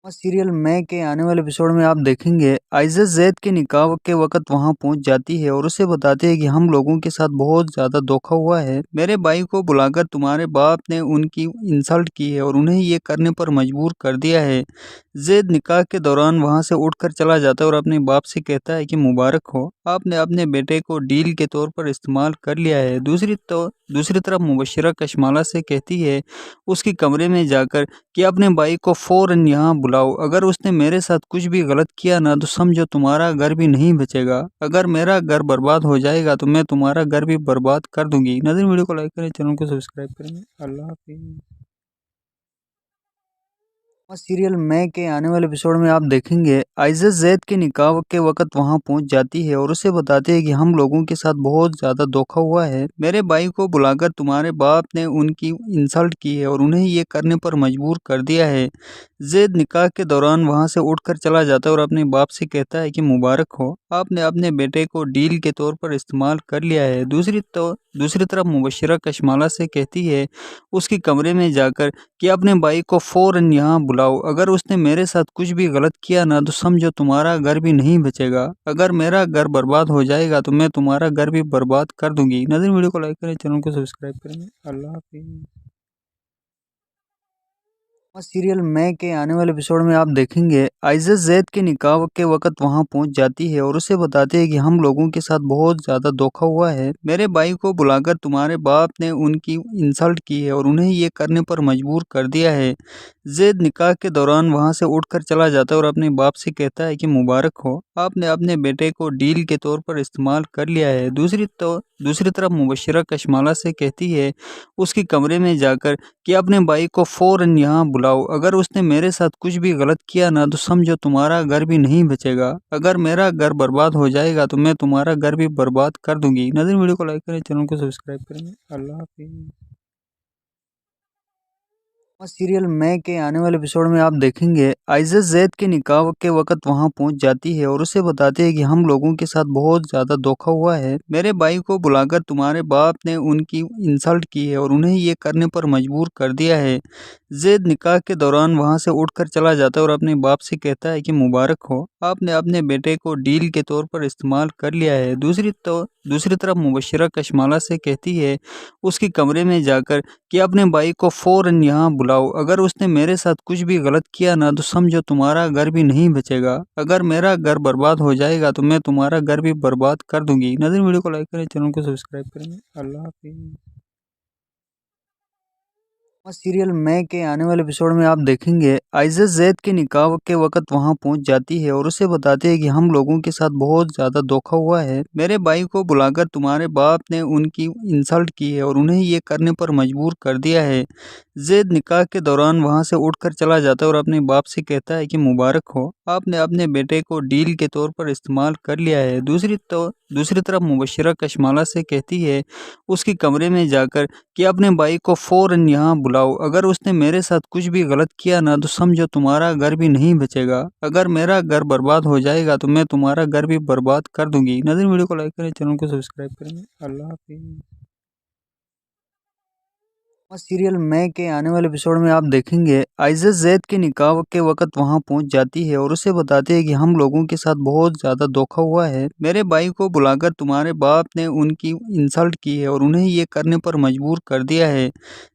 Serial मैं के आने वाले एपिसोड में आप देखेंगे आइज़ा जैद के निकाह के वक़्त वहाँ पहुँच जाती है और उसे बताती है कि हम लोगों के साथ बहुत ज़्यादा धोखा हुआ है। मेरे भाई को बुलाकर तुम्हारे बाप ने उनकी इंसल्ट की है और उन्हें ये करने पर मजबूर कर दिया है। ज़ैद निकाह के दौरान वहाँ से उठकर चला जाता है और अपने बाप से कहता है कि मुबारक हो, आपने अपने बेटे को डील के तौर पर इस्तेमाल कर लिया है। दूसरी तरफ मुबश्शिरा कशमाला से कहती है उसके कमरे में जाकर कि अपने भाई को फ़ौरन यहाँ बुलाओ। अगर उसने मेरे साथ कुछ भी गलत किया ना तो समझो तुम्हारा घर भी नहीं बचेगा। अगर मेरा घर बर्बाद हो जाएगा तो मैं तुम्हारा घर भी बर्बाद कर दूँगी। नाज़रीन वीडियो को लाइक करें, चैनल को सब्सक्राइब करें। अल्लाह हाफ़िज़। सीरियल मैं के आने वाले एपिसोड में आप देखेंगे आइज़ा जैद के निकाह के वक़्त वहाँ पहुँच जाती है और उसे बताती है कि हम लोगों के साथ बहुत ज़्यादा धोखा हुआ है। मेरे भाई को बुलाकर तुम्हारे बाप ने उनकी इंसल्ट की है और उन्हें ये करने पर मजबूर कर दिया है। ज़ैद निकाह के दौरान वहाँ से उठकर चला जाता है और अपने बाप से कहता है कि मुबारक हो, आपने अपने बेटे को डील के तौर पर इस्तेमाल कर लिया है। दूसरी तरफ मुबश्शिरा कशमाला से कहती है उसके कमरे में जाकर कि अपने भाई को फ़ौरन यहाँ बुलाओ। अगर उसने मेरे साथ कुछ भी गलत किया ना तो समझो तुम्हारा घर भी नहीं बचेगा। अगर मेरा घर बर्बाद हो जाएगा तो मैं तुम्हारा घर भी बर्बाद कर दूँगी। नाज़रीन वीडियो को लाइक करें, चैनल को सब्सक्राइब करें। अल्लाह हाफ़िज़। सीरियल मैं के आने वाले एपिसोड में आप देखेंगे आइज़ा जैद के निकाह के वक़्त वहाँ पहुँच जाती है और उसे बताती है कि हम लोगों के साथ बहुत ज़्यादा धोखा हुआ है। मेरे भाई को बुलाकर तुम्हारे बाप ने उनकी इंसल्ट की है और उन्हें ये करने पर मजबूर कर दिया है। ज़ैद निकाह के दौरान वहाँ से उठकर चला जाता है और अपने बाप से कहता है कि मुबारक हो, आपने अपने बेटे को डील के तौर पर इस्तेमाल कर लिया है। दूसरी तरफ मुबश्शिरा कशमाला से कहती है उसके कमरे में जाकर कि अपने भाई को फ़ौरन यहाँ बुलाओ। अगर उसने मेरे साथ कुछ भी गलत किया ना तो समझो तुम्हारा घर भी नहीं बचेगा। अगर मेरा घर बर्बाद हो जाएगा तो मैं तुम्हारा घर भी बर्बाद कर दूँगी। नाज़रीन वीडियो को लाइक करें, चैनल को सब्सक्राइब करें। अल्लाह हाफ़िज़। सीरियल मैं के आने वाले एपिसोड में आप देखेंगे आइज़ा जैद के निकाह के वक़्त वहाँ पहुँच जाती है और उसे बताती है कि हम लोगों के साथ बहुत ज़्यादा धोखा हुआ है। मेरे भाई को बुलाकर तुम्हारे बाप ने उनकी इंसल्ट की है और उन्हें ये करने पर मजबूर कर दिया है। ज़ैद निकाह के दौरान वहाँ से उठकर चला जाता है और अपने बाप से कहता है कि मुबारक हो, आपने अपने बेटे को डील के तौर पर इस्तेमाल कर लिया है। दूसरी तरफ मुबश्शिरा कशमाला से कहती है उसके कमरे में जाकर कि अपने भाई को फ़ौरन यहाँ बुलाओ। अगर उसने मेरे साथ कुछ भी गलत किया ना तो समझो तुम्हारा घर भी नहीं बचेगा। अगर मेरा घर बर्बाद हो जाएगा तो मैं तुम्हारा घर भी बर्बाद कर दूँगी। नाज़रीन वीडियो को लाइक करें, चैनल को सब्सक्राइब करें। अल्लाह हाफ़िज़। सीरियल मैं के आने वाले एपिसोड में आप देखेंगे आइज़ा जैद के निकाह के वक़्त वहाँ पहुँच जाती है और उसे बताती है कि हम लोगों के साथ बहुत ज़्यादा धोखा हुआ है। मेरे भाई को बुलाकर तुम्हारे बाप ने उनकी इंसल्ट की है और उन्हें ये करने पर मजबूर कर दिया है। ज़ैद निकाह के दौरान वहाँ से उठकर चला जाता है और अपने बाप से कहता है कि मुबारक हो, आपने अपने बेटे को डील के तौर पर इस्तेमाल कर लिया है। दूसरी तरफ मुबश्शिरा कशमाला से कहती है उसके कमरे में जाकर कि अपने भाई को फ़ौरन यहाँ बुलाओ। अगर उसने मेरे साथ कुछ भी गलत किया ना तो समझो तुम्हारा घर भी नहीं बचेगा। अगर मेरा घर बर्बाद हो जाएगा तो मैं तुम्हारा घर भी बर्बाद कर दूँगी। नाज़रीन वीडियो को लाइक करें, चैनल को सब्सक्राइब करें। अल्लाह हाफ़िज़। सीरियल मैं के आने वाले एपिसोड में आप देखेंगे आइज़ा जैद के निकाह के वक़्त वहाँ पहुँच जाती है और उसे बताती है कि हम लोगों के साथ बहुत ज़्यादा धोखा हुआ है। मेरे भाई को बुलाकर तुम्हारे बाप ने उनकी इंसल्ट की है और उन्हें ये करने पर मजबूर कर दिया है।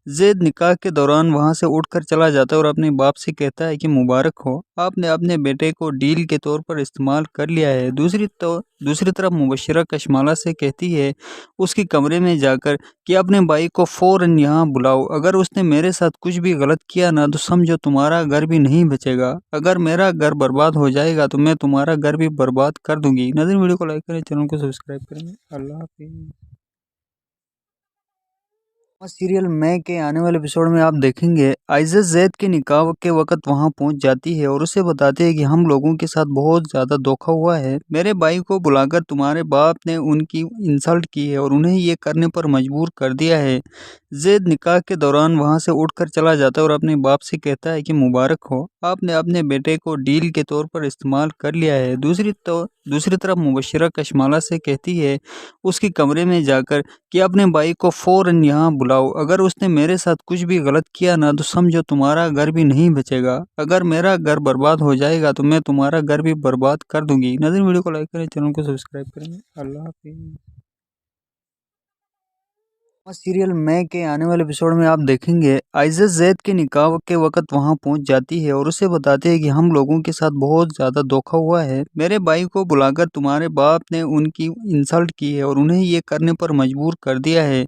ज़ैद निकाह के दौरान वहाँ से उठकर चला जाता है और अपने बाप से कहता है कि मुबारक हो, आपने अपने बेटे को डील के तौर पर इस्तेमाल कर लिया है। दूसरी तरफ मुबश्शिरा कशमाला से कहती है उसके कमरे में जाकर कि अपने भाई को फ़ौरन यहाँ बुलाओ। अगर उसने मेरे साथ कुछ भी गलत किया ना तो समझो तुम्हारा घर भी नहीं बचेगा। अगर मेरा घर बर्बाद हो जाएगा तो मैं तुम्हारा घर भी बर्बाद कर दूँगी। नाज़रीन वीडियो को लाइक करें, चैनल को सब्सक्राइब करें। अल्लाह हाफ़िज़। सीरियल मैं के आने वाले एपिसोड में आप देखेंगे आइज़ा जैद के निकाह के वक़्त वहाँ पहुँच जाती है और उसे बताती है कि हम लोगों के साथ बहुत ज़्यादा धोखा हुआ है। मेरे भाई को बुलाकर तुम्हारे बाप ने उनकी इंसल्ट की है और उन्हें ये करने पर मजबूर कर दिया है। ज़ैद निकाह के दौरान वहाँ से उठकर चला जाता है और अपने बाप से कहता है कि मुबारक हो, आपने अपने बेटे को डील के तौर पर इस्तेमाल कर लिया है। दूसरी तरफ मुबश्शिरा कशमाला से कहती है उसके कमरे में जाकर कि अपने भाई को फ़ौरन यहाँ बुलाओ। अगर उसने मेरे साथ कुछ भी गलत किया ना तो समझो तुम्हारा घर भी नहीं बचेगा। अगर मेरा घर बर्बाद हो जाएगा तो मैं तुम्हारा घर भी बर्बाद कर दूँगी। नाज़रीन वीडियो को लाइक करें, चैनल को सब्सक्राइब करें। अल्लाह हाफ़िज़। सीरियल मैं के आने वाले एपिसोड में आप देखेंगे आइज़ा ज़ैद के निकाह के वक़्त वहाँ पहुँच जाती है और उसे बताती है कि हम लोगों के साथ बहुत ज़्यादा धोखा हुआ है। मेरे भाई को बुलाकर तुम्हारे बाप ने उनकी इंसल्ट की है और उन्हें ये करने पर मजबूर कर दिया है।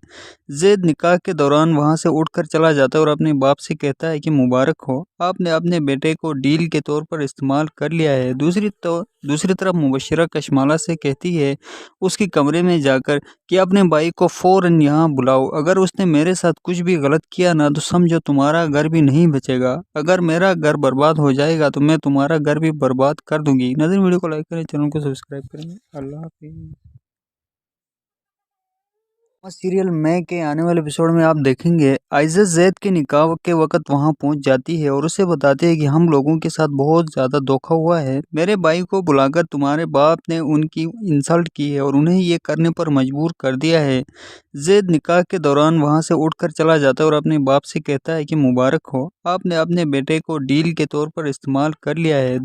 ज़ैद निकाह के दौरान वहाँ से उठकर चला जाता है और अपने बाप से कहता है कि मुबारक हो, आपने अपने बेटे को डील के तौर पर इस्तेमाल कर लिया है। दूसरी तरफ मुबश्शिरा कशमाला से कहती है उसके कमरे में जाकर कि अपने भाई को फ़ौरन यहाँ बुलाओ। अगर उसने मेरे साथ कुछ भी गलत किया ना तो समझो तुम्हारा घर भी नहीं बचेगा। अगर मेरा घर बर्बाद हो जाएगा तो मैं तुम्हारा घर भी बर्बाद कर दूँगी। नाज़रीन वीडियो को लाइक करें, चैनल को सब्सक्राइब करें। अल्लाह हाफ़िज़। सीरियल मैं के आने वाले एपिसोड में आप देखेंगे आइज़ा ज़ैद के निकाह के वक़्त वहाँ पहुँच जाती है और उसे बताती है कि हम लोगों के साथ बहुत ज़्यादा धोखा हुआ है। मेरे भाई को बुलाकर तुम्हारे बाप ने उनकी इंसल्ट की है और उन्हें ये करने पर मजबूर कर दिया है। ज़ैद निकाह के दौरान वहाँ से उठकर चला जाता है और अपने बाप से कहता है कि मुबारक हो, आपने अपने बेटे को डील के तौर पर इस्तेमाल कर लिया है।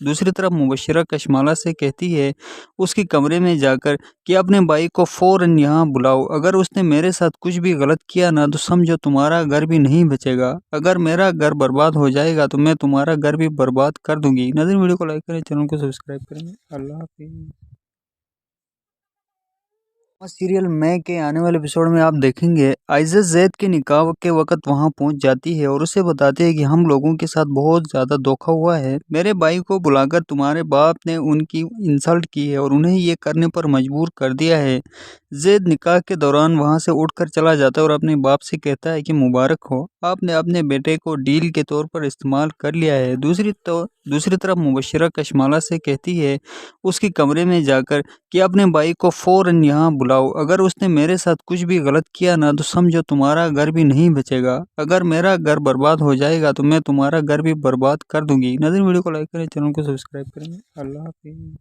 दूसरी तरफ मुबश्शिरा कशमाला से कहती है उसके कमरे में जाकर कि अपने भाई को फ़ौरन यहाँ बुलाओ। अगर उसने मेरे साथ कुछ भी गलत किया ना तो समझो तुम्हारा घर भी नहीं बचेगा। अगर मेरा घर बर्बाद हो जाएगा तो मैं तुम्हारा घर भी बर्बाद कर दूँगी। नाज़रीन वीडियो को लाइक करें, चैनल को सब्सक्राइब करें। अल्लाह हाफ़िज़। सीरियल मैं के आने वाले एपिसोड में आप देखेंगे आइज़ा ज़ैद के निकाह के वक़्त वहाँ पहुँच जाती है और उसे बताती है कि हम लोगों के साथ बहुत ज़्यादा धोखा हुआ है। मेरे भाई को बुलाकर तुम्हारे बाप ने उनकी इंसल्ट की है और उन्हें ये करने पर मजबूर कर दिया है। ज़ैद निकाह के दौरान वहाँ से उठकर चला जाता है और अपने बाप से कहता है कि मुबारक हो, आपने अपने बेटे को डील के तौर पर इस्तेमाल कर लिया है। दूसरी तरफ मुबश्शिरा कशमाला से कहती है उसके कमरे में जाकर कि अपने भाई को फ़ौरन यहाँ बुलाओ। अगर उसने मेरे साथ कुछ भी गलत किया ना तो समझो तुम्हारा घर भी नहीं बचेगा। अगर मेरा घर बर्बाद हो जाएगा तो मैं तुम्हारा घर भी बर्बाद कर दूँगी। नाज़रीन वीडियो को लाइक करें, चैनल को सब्सक्राइब करें। अल्लाह हाफ़िज़।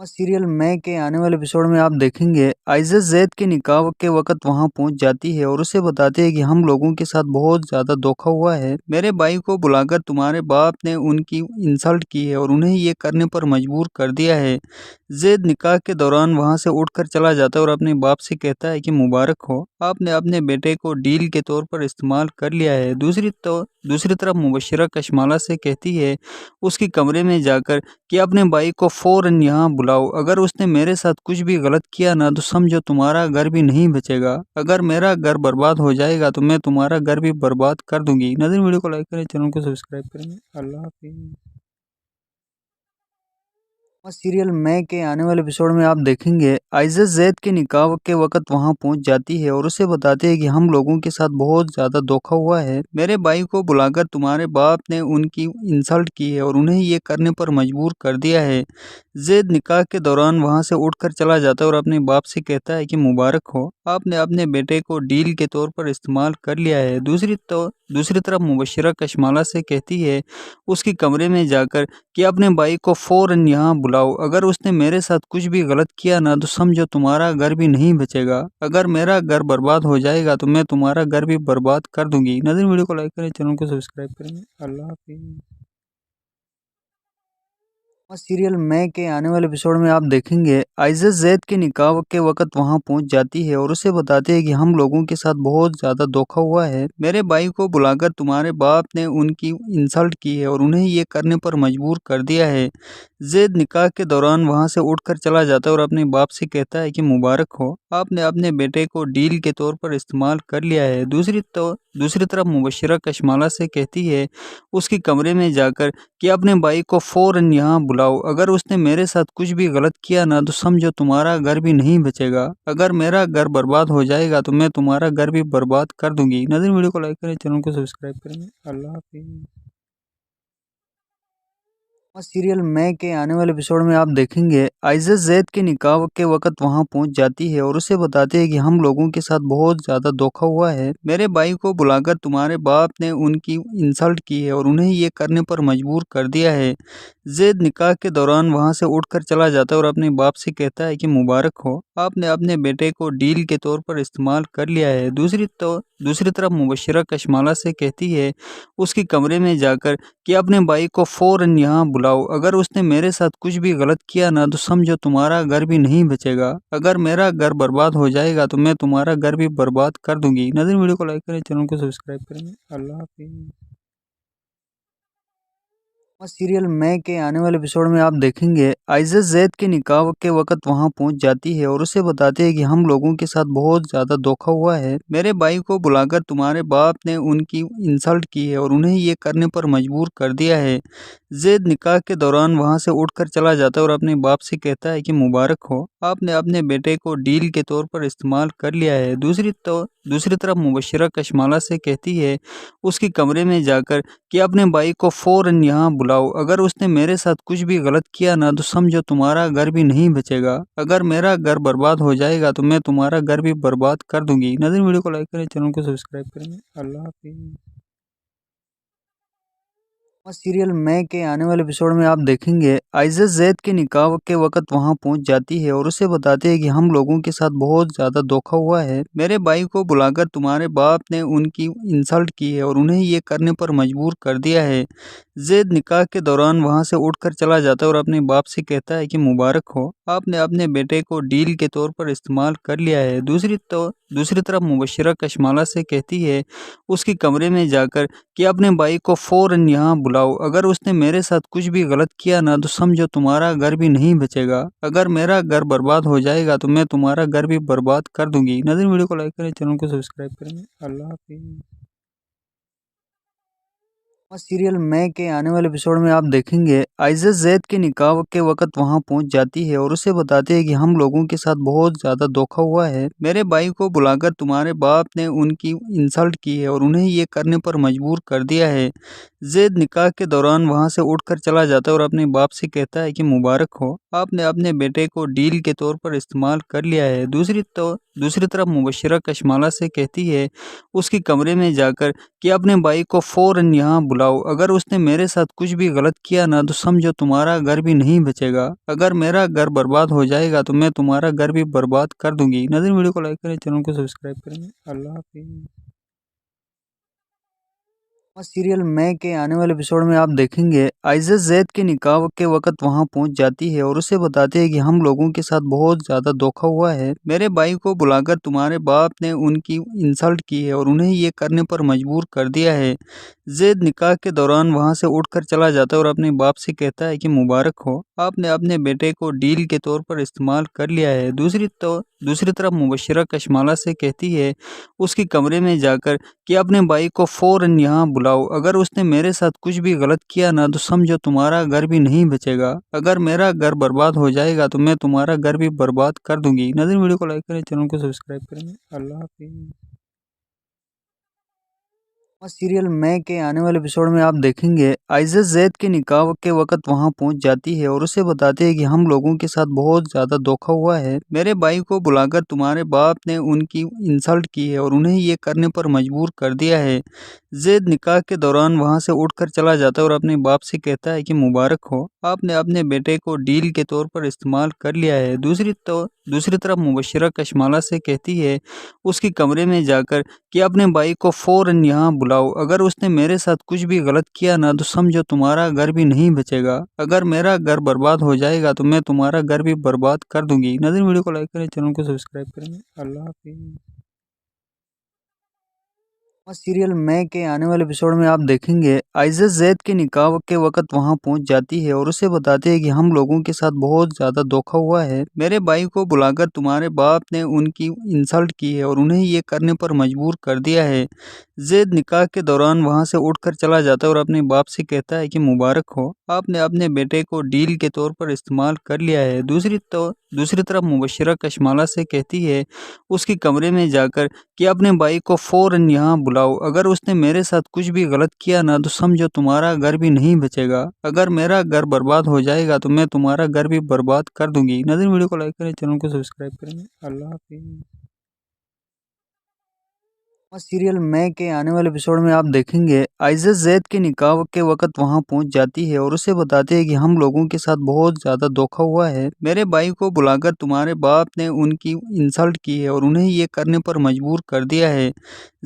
सीरियल मैं के आने वाले एपिसोड में आप देखेंगे आइज़ा ज़ैद के निकाह के वक़्त वहाँ पहुँच जाती है और उसे बताती है कि हम लोगों के साथ बहुत ज़्यादा धोखा हुआ है। मेरे भाई को बुलाकर तुम्हारे बाप ने उनकी इंसल्ट की है और उन्हें ये करने पर मजबूर कर दिया है। ज़ैद निकाह के दौरान वहाँ से उठकर चला जाता है और अपने बाप से कहता है कि मुबारक हो, आपने अपने बेटे को डील के तौर पर इस्तेमाल कर लिया है। दूसरी तरफ मुबश्शिरा कशमाला से कहती है उसके कमरे में जाकर कि अपने भाई को फ़ौरन यहाँ बुलाओ। अगर उसने मेरे साथ कुछ भी गलत किया ना तो समझो तुम्हारा घर भी नहीं बचेगा। अगर मेरा घर बर्बाद हो जाएगा तो मैं तुम्हारा घर भी बर्बाद कर दूँगी। नाज़रीन वीडियो को लाइक करें, चैनल को सब्सक्राइब करें। अल्लाह हाफ़िज़। सीरियल मैं के आने वाले एपिसोड में आप देखेंगे आइज़ा ज़ैद के निकाह के वक़्त वहाँ पहुँच जाती है और उसे बताती है कि हम लोगों के साथ बहुत ज़्यादा धोखा हुआ है। मेरे भाई को बुलाकर तुम्हारे बाप ने उनकी इंसल्ट की है और उन्हें ये करने पर मजबूर कर दिया है। ज़ैद निकाह के दौरान वहाँ से उठकर चला जाता है और अपने बाप से कहता है कि मुबारक हो, आपने अपने बेटे को डील के तौर पर इस्तेमाल कर लिया है। दूसरी तरफ मुबश्शिरा कशमाला से कहती है उसके कमरे में जाकर कि अपने भाई को फ़ौरन यहाँ बुलाओ। अगर उसने मेरे साथ कुछ भी गलत किया ना तो समझो तुम्हारा घर भी नहीं बचेगा। अगर मेरा घर बर्बाद हो जाएगा तो मैं तुम्हारा घर भी बर्बाद कर दूँगी। नाज़रीन वीडियो को लाइक करें, चैनल को सब्सक्राइब करें। अल्लाह हाफ़िज़। सीरियल मैं के आने वाले एपिसोड में आप देखेंगे आइज़ा ज़ैद के निकाह के वक़्त वहाँ पहुँच जाती है और उसे बताती है कि हम लोगों के साथ बहुत ज़्यादा धोखा हुआ है। मेरे भाई को बुलाकर तुम्हारे बाप ने उनकी इंसल्ट की है और उन्हें ये करने पर मजबूर कर दिया है। ज़ैद निकाह के दौरान वहाँ से उठकर चला जाता है और अपने बाप से कहता है कि मुबारक हो, आपने अपने बेटे को डील के तौर पर इस्तेमाल कर लिया है। दूसरी तरफ मुबश्शिरा कशमाला से कहती है उसके कमरे में जाकर कि अपने भाई को फ़ौरन यहाँ बुलाओ। अगर उसने मेरे साथ कुछ भी गलत किया ना तो समझो तुम्हारा घर भी नहीं बचेगा। अगर मेरा घर बर्बाद हो जाएगा तो मैं तुम्हारा घर भी बर्बाद कर दूँगी। नाज़रीन वीडियो को लाइक करें, चैनल को सब्सक्राइब करें। अल्लाह हाफ़िज़। और सीरियल मैं के आने वाले एपिसोड में आप देखेंगे आइज़ा जैद के निकाह के वक़्त वहाँ पहुँच जाती है और उसे बताती है कि हम लोगों के साथ बहुत ज़्यादा धोखा हुआ है। मेरे भाई को बुलाकर तुम्हारे बाप ने उनकी इंसल्ट की है और उन्हें ये करने पर मजबूर कर दिया है। ज़ैद निकाह के दौरान वहाँ से उठकर चला जाता है और अपने बाप से कहता है कि मुबारक हो, आपने अपने बेटे को डील के तौर पर इस्तेमाल कर लिया है। दूसरी तरफ मुबश्शिरा कशमाला से कहती है उसके कमरे में जाकर कि अपने भाई को फ़ौरन यहाँ बुलाओ। अगर उसने मेरे साथ कुछ भी गलत किया ना तो समझो तुम्हारा घर भी नहीं बचेगा। अगर मेरा घर बर्बाद हो जाएगा तो मैं तुम्हारा घर भी बर्बाद कर दूँगी। नाज़रीन वीडियो को लाइक करें, चैनल को सब्सक्राइब करें। अल्लाह हाफ़िज़। और सीरियल मैं के आने वाले एपिसोड में आप देखेंगे आइज़ा जैद के निकाह के वक़्त वहाँ पहुँच जाती है और उसे बताती है कि हम लोगों के साथ बहुत ज़्यादा धोखा हुआ है। मेरे भाई को बुलाकर तुम्हारे बाप ने उनकी इंसल्ट की है और उन्हें ये करने पर मजबूर कर दिया है। ज़ैद निकाह के दौरान वहाँ से उठकर चला जाता है और अपने बाप से कहता है कि मुबारक हो, आपने अपने बेटे को डील के तौर पर इस्तेमाल कर लिया है। दूसरी तरफ मुबश्शिरा कशमाला से कहती है उसके कमरे में जाकर कि अपने भाई को फ़ौरन यहाँ बुलाओ। अगर उसने मेरे साथ कुछ भी गलत किया ना तो समझो तुम्हारा घर भी नहीं बचेगा। अगर मेरा घर बर्बाद हो जाएगा तो मैं तुम्हारा घर भी बर्बाद कर दूँगी। नाज़रीन वीडियो को लाइक करें, चैनल को सब्सक्राइब करें। अल्लाह हाफ़िज़। और सीरियल मैं के आने वाले एपिसोड में आप देखेंगे आइज़ा जैद के निकाह के वक़्त वहाँ पहुँच जाती है और उसे बताती है कि हम लोगों के साथ बहुत ज़्यादा धोखा हुआ है। मेरे भाई को बुलाकर तुम्हारे बाप ने उनकी इंसल्ट की है और उन्हें ये करने पर मजबूर कर दिया है। ज़ैद निकाह के दौरान वहाँ से उठकर चला जाता है और अपने बाप से कहता है कि मुबारक हो, आपने अपने बेटे को डील के तौर पर इस्तेमाल कर लिया है। दूसरी तरफ मुबश्शिरा कशमाला से कहती है उसके कमरे में जाकर कि अपने भाई को फ़ौरन यहाँ बुलाओ। अगर उसने मेरे साथ कुछ भी गलत किया ना तो समझो तुम्हारा घर भी नहीं बचेगा। अगर मेरा घर बर्बाद हो जाएगा तो मैं तुम्हारा घर भी बर्बाद कर दूँगी। नाज़रीन वीडियो को लाइक करें, चैनल को सब्सक्राइब करें। अल्लाह हाफ़िज़। और सीरियल मैं के आने वाले एपिसोड में आप देखेंगे आइज़ा जैद के निकाह के वक़्त वहाँ पहुँच जाती है और उसे बताती है कि हम लोगों के साथ बहुत ज़्यादा धोखा हुआ है। मेरे भाई को बुलाकर तुम्हारे बाप ने उनकी इंसल्ट की है और उन्हें ये करने पर मजबूर कर दिया है। ज़ैद निकाह के दौरान वहाँ से उठकर चला जाता है और अपने बाप से कहता है कि मुबारक हो, आपने अपने बेटे को डील के तौर पर इस्तेमाल कर लिया है। दूसरी तरफ मुबश्शिरा कशमाला से कहती है उसके कमरे में जाकर कि अपने भाई को फ़ौरन यहाँ बुलाओ। अगर उसने मेरे साथ कुछ भी गलत किया ना तो समझो तुम्हारा घर भी नहीं बचेगा। अगर मेरा घर बर्बाद हो जाएगा तो मैं तुम्हारा घर भी बर्बाद कर दूँगी। नाज़रीन वीडियो को लाइक करें, चैनल को सब्सक्राइब करें। अल्लाह हाफ़िज़। और सीरियल मैं के आने वाले एपिसोड में आप देखेंगे आइज़ा जैद के निकाह के वक़्त वहाँ पहुँच जाती है और उसे बताती है कि हम लोगों के साथ बहुत ज़्यादा धोखा हुआ है। मेरे भाई को बुलाकर तुम्हारे बाप ने उनकी इंसल्ट की है और उन्हें ये करने पर मजबूर कर दिया है। ज़ैद निकाह के दौरान वहाँ से उठकर चला जाता है और अपने बाप से कहता है कि मुबारक हो, आपने अपने बेटे को डील के तौर पर इस्तेमाल कर लिया है। दूसरी तरफ मुबश्शिरा कशमाला से कहती है उसके कमरे में जाकर कि अपने भाई को फ़ौरन यहाँ बुलाओ। अगर उसने मेरे साथ कुछ भी गलत किया ना तो समझो तुम्हारा घर भी नहीं बचेगा। अगर मेरा घर बर्बाद हो जाएगा तो मैं तुम्हारा घर भी बर्बाद कर दूँगी। नाज़रीन वीडियो को लाइक करें, चैनल को सब्सक्राइब करें। अल्लाह हाफ़िज़। और सीरियल मैं के आने वाले एपिसोड में आप देखेंगे आइज़ा जैद के निकाह के वक़्त वहाँ पहुँच जाती है और उसे बताती है कि हम लोगों के साथ बहुत ज़्यादा धोखा हुआ है। मेरे भाई को बुलाकर तुम्हारे बाप ने उनकी इंसल्ट की है और उन्हें ये करने पर मजबूर कर दिया है। ज़ैद निकाह के दौरान वहाँ से उठकर चला जाता है और अपने बाप से कहता है कि मुबारक हो, आपने अपने बेटे को डील के तौर पर इस्तेमाल कर लिया है। दूसरी तरफ मुबश्शिरा कशमाला से कहती है उसके कमरे में जाकर कि अपने भाई को फ़ौरन यहाँ बुलाओ। अगर उसने मेरे साथ कुछ भी गलत किया ना तो समझो तुम्हारा घर भी नहीं बचेगा। अगर मेरा घर बर्बाद हो जाएगा तो मैं तुम्हारा घर भी बर्बाद कर दूँगी। नाज़रीन वीडियो को लाइक करें, चैनल को सब्सक्राइब करें। अल्लाह हाफ़िज़। और सीरियल मैं के आने वाले एपिसोड में आप देखेंगे आइज़ा जैद के निकाह के वक़्त वहाँ पहुँच जाती है और उसे बताती है कि हम लोगों के साथ बहुत ज़्यादा धोखा हुआ है। मेरे भाई को बुलाकर तुम्हारे बाप ने उनकी इंसल्ट की है और उन्हें ये करने पर मजबूर कर दिया है। ज़ैद निकाह के दौरान वहाँ से उठकर चला जाता है और अपने बाप से कहता है कि मुबारक हो, आपने अपने बेटे को डील के तौर पर इस्तेमाल कर लिया है। दूसरी तरफ मुबश्शिरा कशमाला से कहती है उसके कमरे में जाकर कि अपने भाई को फ़ौरन यहाँ बुलाओ। अगर उसने मेरे साथ कुछ भी गलत किया ना तो समझो तुम्हारा घर भी नहीं बचेगा। अगर मेरा घर बर्बाद हो जाएगा तो मैं तुम्हारा घर भी बर्बाद कर दूँगी। नाज़रीन वीडियो को लाइक करें, चैनल को सब्सक्राइब करें। अल्लाह हाफ़िज़। सीरियल मैं के आने वाले एपिसोड में आप देखेंगे आइज़ा ज़ैद के निकाह के वक़्त वहाँ पहुँच जाती है और उसे बताती है कि हम लोगों के साथ बहुत ज़्यादा धोखा हुआ है। मेरे भाई को बुलाकर तुम्हारे बाप ने उनकी इंसल्ट की है और उन्हें ये करने पर मजबूर कर दिया है।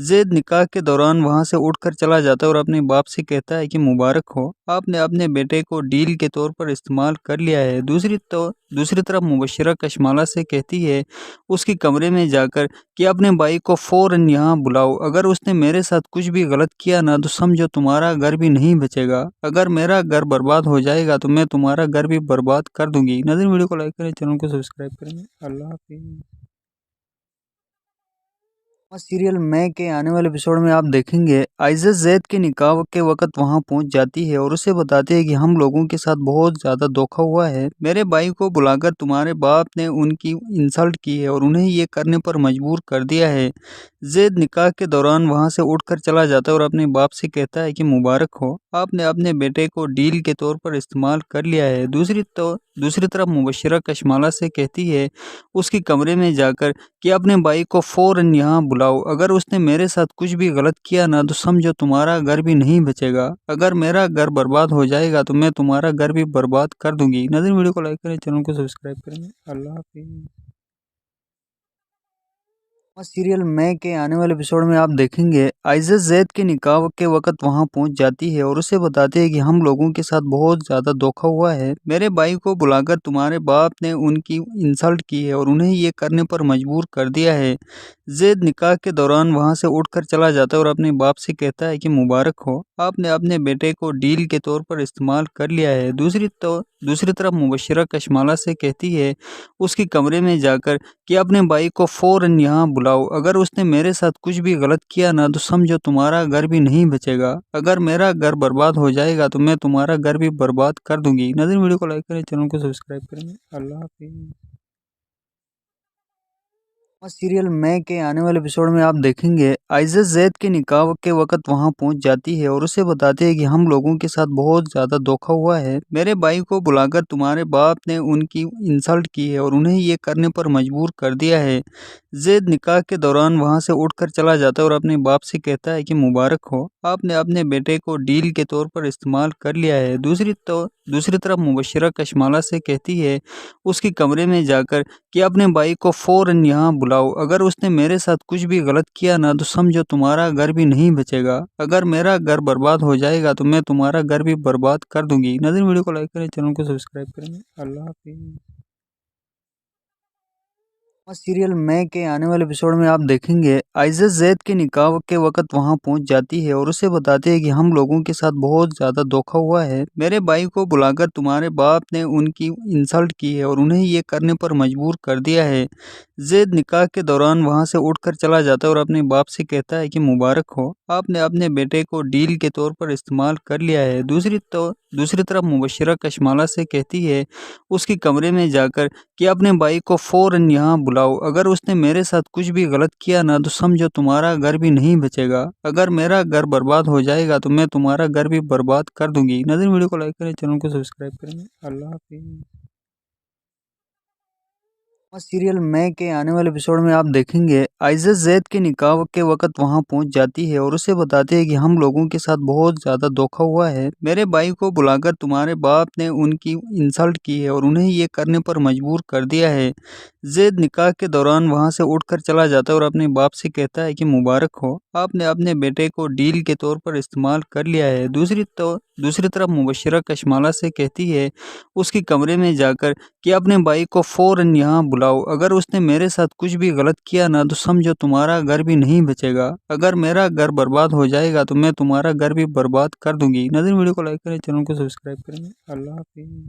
ज़ैद निकाह के दौरान वहाँ से उठकर चला जाता है और अपने बाप से कहता है कि मुबारक हो, आपने अपने बेटे को डील के तौर पर इस्तेमाल कर लिया है। दूसरी तरफ मुबश्शिरा कशमाला से कहती है उसके कमरे में जाकर कि अपने भाई को फ़ौरन यहाँ बुलाओ। अगर उसने मेरे साथ कुछ भी गलत किया ना तो समझो तुम्हारा घर भी नहीं बचेगा। अगर मेरा घर बर्बाद हो जाएगा तो मैं तुम्हारा घर भी बर्बाद कर दूँगी। नाज़रीन वीडियो को लाइक करें, चैनल को सब्सक्राइब करें। अल्लाह हाफ़िज़। सीरियल मैं के आने वाले एपिसोड में आप देखेंगे आइज़ा ज़ैद के निकाह के वक़्त वहाँ पहुँच जाती है और उसे बताती है कि हम लोगों के साथ बहुत ज़्यादा धोखा हुआ है। मेरे भाई को बुलाकर तुम्हारे बाप ने उनकी इंसल्ट की है और उन्हें ये करने पर मजबूर कर दिया है। ज़ैद निकाह के दौरान वहाँ से उठकर चला जाता है और अपने बाप से कहता है कि मुबारक हो, आपने अपने बेटे को डील के तौर पर इस्तेमाल कर लिया है। दूसरी तरफ मुबश्शिरा कशमाला से कहती है उसके कमरे में जाकर कि अपने भाई को फ़ौरन यहाँ बुलाओ। अगर उसने मेरे साथ कुछ भी गलत किया ना तो समझो तुम्हारा घर भी नहीं बचेगा। अगर मेरा घर बर्बाद हो जाएगा तो मैं तुम्हारा घर भी बर्बाद कर दूँगी। नाज़रीन वीडियो को लाइक करें, चैनल को सब्सक्राइब करें। अल्लाह हाफ़िज़। सीरियल मैं के आने वाले एपिसोड में आप देखेंगे आइज़ा ज़ैद के निकाह के वक़्त वहाँ पहुँच जाती है और उसे बताती है कि हम लोगों के साथ बहुत ज़्यादा धोखा हुआ है। मेरे भाई को बुलाकर तुम्हारे बाप ने उनकी इंसल्ट की है और उन्हें ये करने पर मजबूर कर दिया है। ज़ैद निकाह के दौरान वहाँ से उठकर चला जाता है और अपने बाप से कहता है कि मुबारक हो, आपने अपने बेटे को डील के तौर पर इस्तेमाल कर लिया है। दूसरी तरफ मुबश्शिरा कशमाला से कहती है उसके कमरे में जाकर कि अपने भाई को फ़ौरन यहाँ बुलाओ। अगर उसने मेरे साथ कुछ भी गलत किया ना तो समझो तुम्हारा घर भी नहीं बचेगा। अगर मेरा घर बर्बाद हो जाएगा तो मैं तुम्हारा घर भी बर्बाद कर दूँगी। नाज़रीन वीडियो को लाइक करें, चैनल को सब्सक्राइब करें। अल्लाह हाफ़िज़। सीरियल मैं के आने वाले एपिसोड में आप देखेंगे आइज़ा ज़ैद के निकाह के वक़्त वहाँ पहुँच जाती है और उसे बताती है कि हम लोगों के साथ बहुत ज़्यादा धोखा हुआ है। मेरे भाई को बुलाकर तुम्हारे बाप ने उनकी इंसल्ट की है और उन्हें ये करने पर मजबूर कर दिया है। ज़ैद निकाह के दौरान वहाँ से उठकर चला जाता है और अपने बाप से कहता है कि मुबारक हो, आपने अपने बेटे को डील के तौर पर इस्तेमाल कर लिया है। दूसरी तरफ मुबश्शिरा कशमाला से कहती है उसके कमरे में जाकर कि अपने भाई को फ़ौरन यहाँ बुलाओ। अगर उसने मेरे साथ कुछ भी गलत किया ना तो समझो तुम्हारा घर भी नहीं बचेगा। अगर मेरा घर बर्बाद हो जाएगा तो मैं तुम्हारा घर भी बर्बाद कर दूँगी। नाज़रीन वीडियो को लाइक करें, चैनल को सब्सक्राइब करें। अल्लाह हाफ़िज़। सीरियल मैं के आने वाले एपिसोड में आप देखेंगे आइज़ा ज़ैद के निकाह के वक़्त वहाँ पहुँच जाती है और उसे बताती है कि हम लोगों के साथ बहुत ज़्यादा धोखा हुआ है। मेरे भाई को बुलाकर तुम्हारे बाप ने उनकी इंसल्ट की है और उन्हें ये करने पर मजबूर कर दिया है। ज़ैद निकाह के दौरान वहाँ से उठकर चला जाता है और अपने बाप से कहता है कि मुबारक हो, आपने अपने बेटे को डील के तौर पर इस्तेमाल कर लिया है। दूसरी तरफ मुबश्शिरा कशमाला से कहती है उसके कमरे में जाकर कि अपने भाई को फ़ौरन यहाँ बुलाओ। अगर उसने मेरे साथ कुछ भी गलत किया ना तो समझो तुम्हारा घर भी नहीं बचेगा। अगर मेरा घर बर्बाद हो जाएगा तो मैं तुम्हारा घर भी बर्बाद कर दूँगी। नाज़रीन वीडियो को लाइक करें, चैनल को सब्सक्राइब करें। अल्लाह हाफ़िज़। सीरियल मैं के आने वाले एपिसोड में आप देखेंगे आइज़ा ज़ैद के निकाह के वक़्त वहाँ पहुँच जाती है और उसे बताती है कि हम लोगों के साथ बहुत ज़्यादा धोखा हुआ है। मेरे भाई को बुलाकर तुम्हारे बाप ने उनकी इंसल्ट की है और उन्हें ये करने पर मजबूर कर दिया है। ज़ैद निकाह के दौरान वहाँ से उठकर चला जाता है और अपने बाप से कहता है कि मुबारक हो, आपने अपने बेटे को डील के तौर पर इस्तेमाल कर लिया है। दूसरी तरफ मुबश्शिरा कशमाला से कहती है उसके कमरे में जाकर कि अपने भाई को फ़ौरन यहाँ बुलाओ। अगर उसने मेरे साथ कुछ भी गलत किया ना तो समझो तुम्हारा घर भी नहीं बचेगा। अगर मेरा घर बर्बाद हो जाएगा तो मैं तुम्हारा घर भी बर्बाद कर दूँगी। नाज़रीन वीडियो को लाइक करें, चैनल को सब्सक्राइब करें। अल्लाह हाफ़िज़।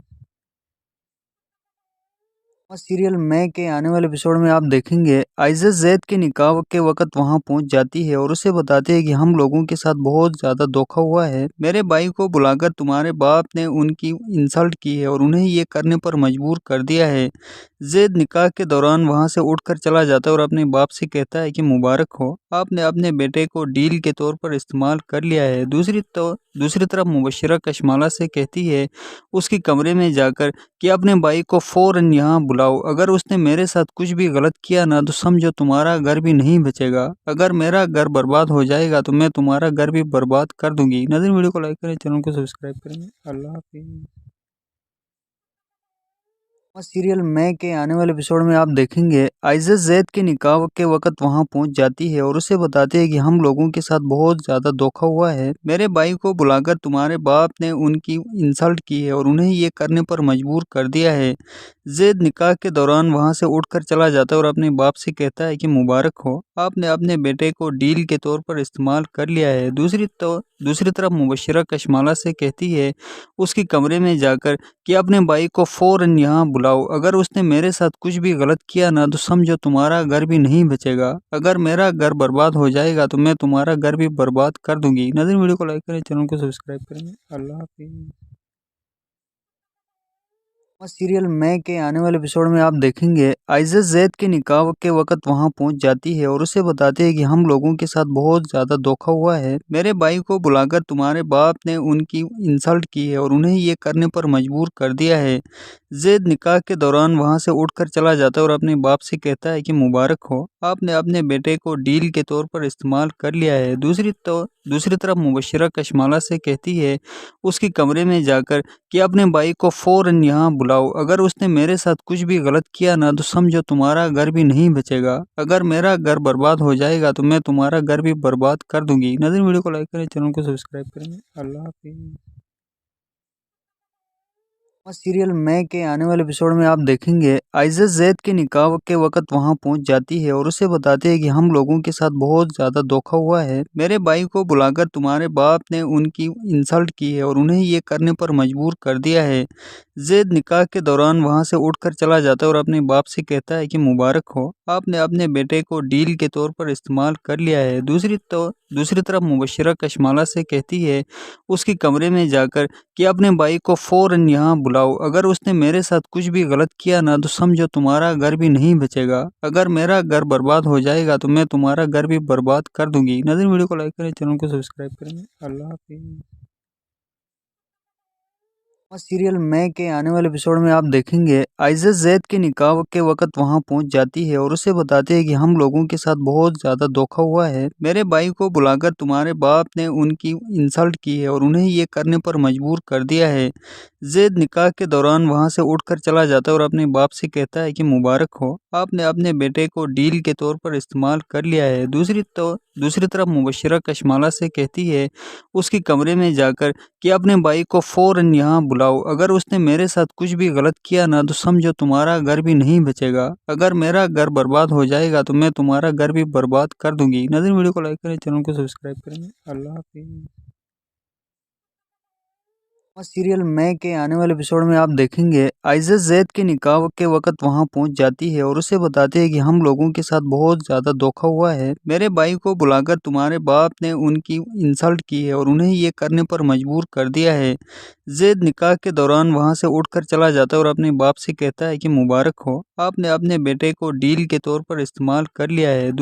और सीरियल मैं के आने वाले एपिसोड में आप देखेंगे आइज़ा जैद के निकाह के वक़्त वहाँ पहुँच जाती है और उसे बताती है कि हम लोगों के साथ बहुत ज़्यादा धोखा हुआ है। मेरे भाई को बुलाकर तुम्हारे बाप ने उनकी इंसल्ट की है और उन्हें ये करने पर मजबूर कर दिया है। ज़ैद निकाह के दौरान वहाँ से उठकर चला जाता है और अपने बाप से कहता है कि मुबारक हो, आपने अपने बेटे को डील के तौर पर इस्तेमाल कर लिया है। दूसरी तरफ मुबश्शिरा कशमाला से कहती है उसके कमरे में जाकर कि अपने भाई को फ़ौरन यहाँ बुलाओ। अगर उसने मेरे साथ कुछ भी गलत किया ना तो समझो तुम्हारा घर भी नहीं बचेगा। अगर मेरा घर बर्बाद हो जाएगा तो मैं तुम्हारा घर भी बर्बाद कर दूँगी। नाज़रीन वीडियो को लाइक करें, चैनल को सब्सक्राइब करें। अल्लाह हाफ़िज़। और सीरियल मैं के आने वाले एपिसोड में आप देखेंगे आइज़ा जैद के निकाह के वक़्त वहाँ पहुँच जाती है और उसे बताती है कि हम लोगों के साथ बहुत ज़्यादा धोखा हुआ है। मेरे भाई को बुलाकर तुम्हारे बाप ने उनकी इंसल्ट की है और उन्हें ये करने पर मजबूर कर दिया है। ज़ैद निकाह के दौरान वहाँ से उठकर चला जाता है और अपने बाप से कहता है कि मुबारक हो, आपने अपने बेटे को डील के तौर पर इस्तेमाल कर लिया है। दूसरी तरफ मुबश्शिरा कशमाला से कहती है उसके कमरे में जाकर कि अपने भाई को फ़ौरन यहाँ बुलाओ। अगर उसने मेरे साथ कुछ भी गलत किया ना तो समझो तुम्हारा घर भी नहीं बचेगा। अगर मेरा घर बर्बाद हो जाएगा तो मैं तुम्हारा घर भी बर्बाद कर दूँगी। नाज़रीन वीडियो को लाइक करें, चैनल को सब्सक्राइब करें। अल्लाह हाफ़िज़। और सीरियल मैं के आने वाले एपिसोड में आप देखेंगे आइज़ा जैद के निकाह के वक़्त वहाँ पहुँच जाती है और उसे बताती है कि हम लोगों के साथ बहुत ज़्यादा धोखा हुआ है। मेरे भाई को बुलाकर तुम्हारे बाप ने उनकी इंसल्ट की है और उन्हें ये करने पर मजबूर कर दिया है। ज़ैद निकाह के दौरान वहाँ से उठकर चला जाता है और अपने बाप से कहता है कि मुबारक हो, आपने अपने बेटे को डील के तौर पर इस्तेमाल कर लिया है। दूसरी तरफ मुबश्शिरा कशमाला से कहती है उसके कमरे में जाकर कि अपने भाई को फ़ौरन यहाँ बुलाओ। अगर उसने मेरे साथ कुछ भी गलत किया ना तो समझो तुम्हारा घर भी नहीं बचेगा। अगर मेरा घर बर्बाद हो जाएगा तो मैं तुम्हारा घर भी बर्बाद कर दूँगी। नाज़रीन वीडियो को लाइक करें, चैनल को सब्सक्राइब करें। अल्लाह हाफ़िज़। और सीरियल मैं के आने वाले एपिसोड में आप देखेंगे आइज़ा जैद के निकाह के वक़्त वहाँ पहुँच जाती है और उसे बताती है कि हम लोगों के साथ बहुत ज़्यादा धोखा हुआ है। मेरे भाई को बुलाकर तुम्हारे बाप ने उनकी इंसल्ट की है और उन्हें ये करने पर मजबूर कर दिया है। ज़ैद निकाह के दौरान वहाँ से उठकर चला जाता है और अपने बाप से कहता है कि मुबारक हो, आपने अपने बेटे को डील के तौर पर इस्तेमाल कर लिया है। दूसरी तरफ मुबश्शिरा कशमाला से कहती है उसके कमरे में जाकर कि अपने भाई को फ़ौरन यहाँ बुलाओ। अगर उसने मेरे साथ कुछ भी गलत किया ना तो समझो तुम्हारा घर भी नहीं बचेगा। अगर मेरा घर बर्बाद हो जाएगा तो मैं तुम्हारा घर भी बर्बाद कर दूँगी। नाज़रीन वीडियो को लाइक करें, चैनल को सब्सक्राइब करें। अल्लाह हाफ़िज़। और सीरियल मैं के आने वाले एपिसोड में आप देखेंगे आइज़ा जैद के निकाह के वक़्त वहाँ पहुँच जाती है और उसे बताती है कि हम लोगों के साथ बहुत ज़्यादा धोखा हुआ है। मेरे भाई को बुलाकर तुम्हारे बाप ने उनकी इंसल्ट की है और उन्हें ये करने पर मजबूर कर दिया है। ज़ैद निकाह के दौरान वहाँ से उठकर चला जाता है और अपने बाप से कहता है कि मुबारक हो, आपने अपने बेटे को डील के तौर पर इस्तेमाल कर लिया है। दूसरी तरफ मुबश्शिरा कशमाला से कहती है उसके कमरे में जाकर कि अपने भाई को फ़ौरन यहाँ बुलाओ। अगर उसने मेरे साथ कुछ भी गलत किया ना तो समझो तुम्हारा घर भी नहीं बचेगा। अगर मेरा घर बर्बाद हो जाएगा तो मैं तुम्हारा घर भी बर्बाद कर दूँगी। नाज़रीन वीडियो को लाइक करें, चैनल को सब्सक्राइब करें। अल्लाह हाफ़िज़। और सीरियल मैं के आने वाले एपिसोड में आप देखेंगे आइज़ा जैद के निकाह के वक़्त वहाँ पहुँच जाती है और उसे बताती है कि हम लोगों के साथ बहुत ज़्यादा धोखा हुआ है। मेरे भाई को बुलाकर तुम्हारे बाप ने उनकी इंसल्ट की है और उन्हें ये करने पर मजबूर कर दिया है। ज़ैद निकाह के दौरान वहाँ से उठकर चला जाता है और अपने बाप से कहता है कि मुबारक हो, आपने अपने बेटे को डील के तौर पर इस्तेमाल कर लिया है।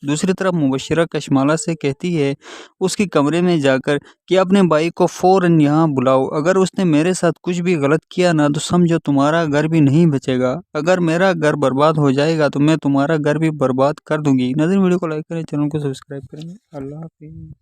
दूसरी तरफ मुबश्शिरा कशमाला से कहती है उसके कमरे में जाकर कि अपने भाई को फ़ौरन यहाँ बुलाओ। अगर उसने मेरे साथ कुछ भी गलत किया ना तो समझो तुम्हारा घर भी नहीं बचेगा। अगर मेरा घर बर्बाद हो जाएगा तो मैं तुम्हारा घर भी बर्बाद कर दूँगी। नाज़रीन वीडियो को लाइक करें, चैनल को सब्सक्राइब करें। अल्लाह हाफ़िज़।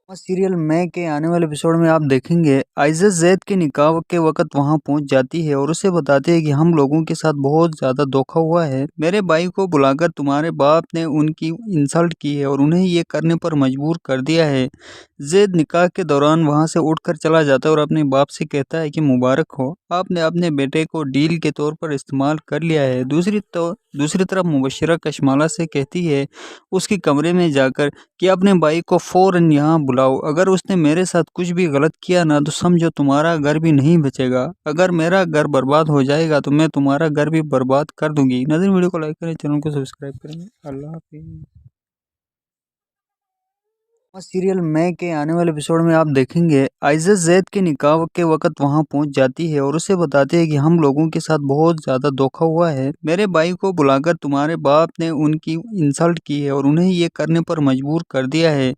और सीरियल मैं के आने वाले एपिसोड में आप देखेंगे आइज़ा जैद के निकाह के वक़्त वहाँ पहुँच जाती है और उसे बताती है कि हम लोगों के साथ बहुत ज़्यादा धोखा हुआ है। मेरे भाई को बुलाकर तुम्हारे बाप ने उनकी इंसल्ट की है और उन्हें ये करने पर मजबूर कर दिया है। ज़ैद निकाह के दौरान वहाँ से उठकर चला जाता है और अपने बाप से कहता है कि मुबारक हो, आपने अपने बेटे को डील के तौर पर इस्तेमाल कर लिया है। दूसरी तरफ मुबश्शिरा कशमाला से कहती है उसके कमरे में जाकर कि अपने भाई को फ़ौरन यहाँ बुलाओ, अगर उसने मेरे साथ कुछ भी गलत किया ना तो समझो तुम्हारा घर भी नहीं बचेगा। अगर मेरा घर बर्बाद हो जाएगा तो मैं तुम्हारा घर भी बर्बाद कर दूंगी। नाज़रीन, वीडियो को लाइक करें, चैनल को सब्सक्राइब करें। अल्लाह हाफिज़। सीरियल मैं के आने वाले एपिसोड में आप देखेंगे आइज़ा जैद के निकाह के वक़्त वहाँ पहुँच जाती है और उसे बताती है कि हम लोगों के साथ बहुत ज़्यादा धोखा हुआ है। मेरे भाई को बुलाकर तुम्हारे बाप ने उनकी इंसल्ट की है और उन्हें ये करने पर मजबूर कर दिया है।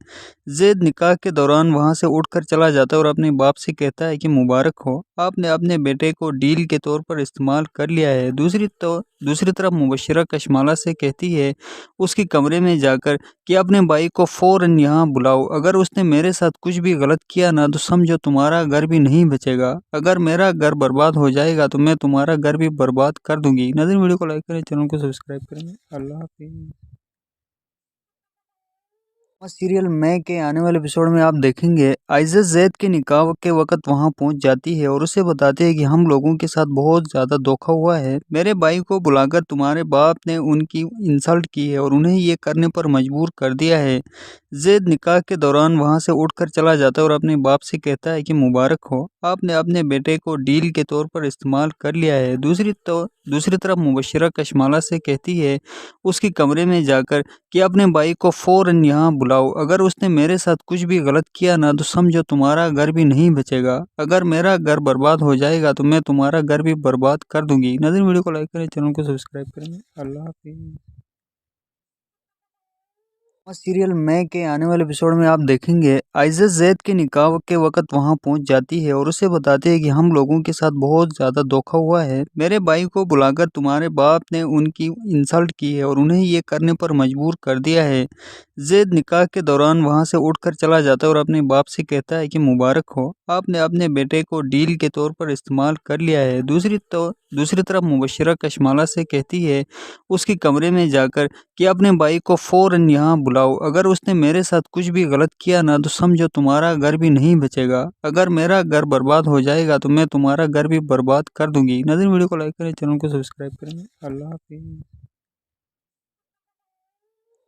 ज़ैद निकाह के दौरान वहाँ से उठकर चला जाता है और अपने बाप से कहता है कि मुबारक हो, आपने अपने बेटे को डील के तौर पर इस्तेमाल कर लिया है। दूसरी तरफ मुबश्शिरा कशमाला से कहती है उसके कमरे में जाकर कि अपने भाई को फ़ौरन यहाँ बुलाओ, अगर उसने मेरे साथ कुछ भी गलत किया ना तो समझो तुम्हारा घर भी नहीं बचेगा। अगर मेरा घर बर्बाद हो जाएगा तो मैं तुम्हारा घर भी बर्बाद कर दूंगी। नाज़रीन, वीडियो को लाइक करें, चैनल को सब्सक्राइब करें। अल्लाह हाफिज़। सीरियल मैं के आने वाले एपिसोड में आप देखेंगे आइज़ा जैद के निकाह के वक़्त वहाँ पहुँच जाती है और उसे बताती है कि हम लोगों के साथ बहुत ज़्यादा धोखा हुआ है। मेरे भाई को बुलाकर तुम्हारे बाप ने उनकी इंसल्ट की है और उन्हें ये करने पर मजबूर कर दिया है। ज़ैद निकाह के दौरान वहाँ से उठकर चला जाता है और अपने बाप से कहता है कि मुबारक हो, आपने अपने बेटे को डील के तौर पर इस्तेमाल कर लिया है। दूसरी तरफ मुबश्शिरा कशमाला से कहती है उसके कमरे में जाकर कि अपने भाई को फ़ौरन यहाँ बुलाओ, अगर उसने मेरे साथ कुछ भी गलत किया ना तो समझो तुम्हारा घर भी नहीं बचेगा। अगर मेरा घर बर्बाद हो जाएगा तो मैं तुम्हारा घर भी बर्बाद कर दूंगी। नाज़रीन, वीडियो को लाइक करें, चैनल को सब्सक्राइब करें। अल्लाह हाफिज़। सीरियल मैं के आने वाले एपिसोड में आप देखेंगे आइज़ा जैद के निकाह के वक़्त वहाँ पहुँच जाती है और उसे बताती है कि हम लोगों के साथ बहुत ज़्यादा धोखा हुआ है। मेरे भाई को बुलाकर तुम्हारे बाप ने उनकी इंसल्ट की है और उन्हें ये करने पर मजबूर कर दिया है। ज़ैद निकाह के दौरान वहाँ से उठकर चला जाता है और अपने बाप से कहता है कि मुबारक हो, आपने अपने बेटे को डील के तौर पर इस्तेमाल कर लिया है। दूसरी तरफ मुबश्शिरा कशमाला से कहती है उसके कमरे में जाकर कि अपने भाई को फ़ौरन यहाँ बुलाओ, अगर उसने मेरे साथ कुछ भी गलत किया ना तो समझो तुम्हारा घर भी नहीं बचेगा। अगर मेरा घर बर्बाद हो जाएगा तो मैं तुम्हारा घर भी बर्बाद कर दूंगी। नाज़रीन, वीडियो को लाइक करें, चैनल को सब्सक्राइब करें। अल्लाह हाफिज़।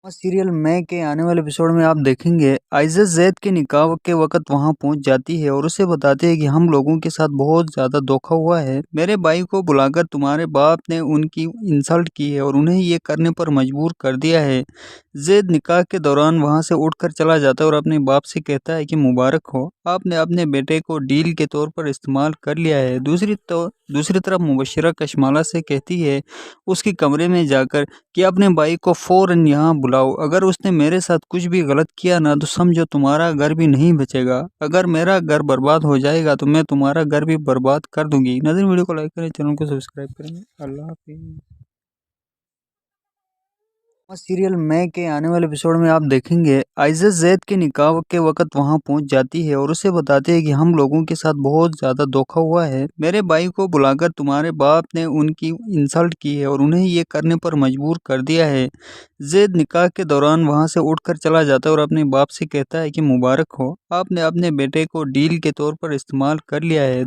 सीरियल मैं के आने वाले एपिसोड में आप देखेंगे आइज़ा जैद के निकाह के वक़्त वहाँ पहुँच जाती है और उसे बताती है कि हम लोगों के साथ बहुत ज़्यादा धोखा हुआ है। मेरे भाई को बुलाकर तुम्हारे बाप ने उनकी इंसल्ट की है और उन्हें ये करने पर मजबूर कर दिया है। ज़ैद निकाह के दौरान वहाँ से उठकर चला जाता है और अपने बाप से कहता है कि मुबारक हो, आपने अपने बेटे को डील के तौर पर इस्तेमाल कर लिया है। दूसरी तरफ मुबश्शिरा कशमाला से कहती है उसके कमरे में जाकर कि अपने भाई को फ़ौरन यहाँ बुलाओ, अगर उसने मेरे साथ कुछ भी गलत किया ना तो समझो तुम्हारा घर भी नहीं बचेगा। अगर मेरा घर बर्बाद हो जाएगा तो मैं तुम्हारा घर भी बर्बाद कर दूंगी। नाज़रीन, वीडियो को लाइक करें, चैनल को सब्सक्राइब करें। अल्लाह हाफिज़। सीरियल मैं के आने वाले एपिसोड में आप देखेंगे आइज़ा जैद के निकाह के वक़्त वहाँ पहुँच जाती है और उसे बताती है कि हम लोगों के साथ बहुत ज़्यादा धोखा हुआ है। मेरे भाई को बुलाकर तुम्हारे बाप ने उनकी इंसल्ट की है और उन्हें ये करने पर मजबूर कर दिया है। ज़ैद निकाह के दौरान वहाँ से उठकर चला जाता है और अपने बाप से कहता है कि मुबारक हो, आपने अपने बेटे को डील के तौर पर इस्तेमाल कर लिया है।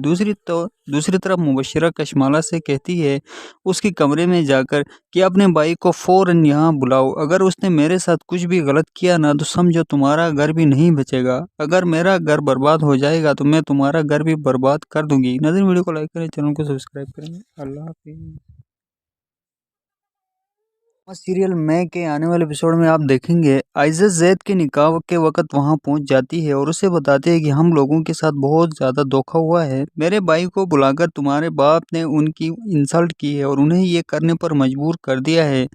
दूसरी तरफ मुबश्शिरा कशमाला से कहती है उसके कमरे में जाकर कि अपने भाई को फ़ौरन यहाँ बुलाओ, अगर उसने मेरे साथ कुछ भी गलत किया ना तो समझो तुम्हारा घर भी नहीं बचेगा। अगर मेरा घर बर्बाद हो जाएगा तो मैं तुम्हारा घर भी बर्बाद कर दूंगी। नाज़रीन, वीडियो को लाइक करें, चैनल को सब्सक्राइब करें। अल्लाह हाफिज़। सीरियल मैं के आने वाले एपिसोड में आप देखेंगे आइज़ा जैद के निकाह के वक़्त वहाँ पहुँच जाती है और उसे बताती है कि हम लोगों के साथ बहुत ज़्यादा धोखा हुआ है। मेरे भाई को बुलाकर तुम्हारे बाप ने उनकी इंसल्ट की है और उन्हें ये करने पर मजबूर कर दिया है।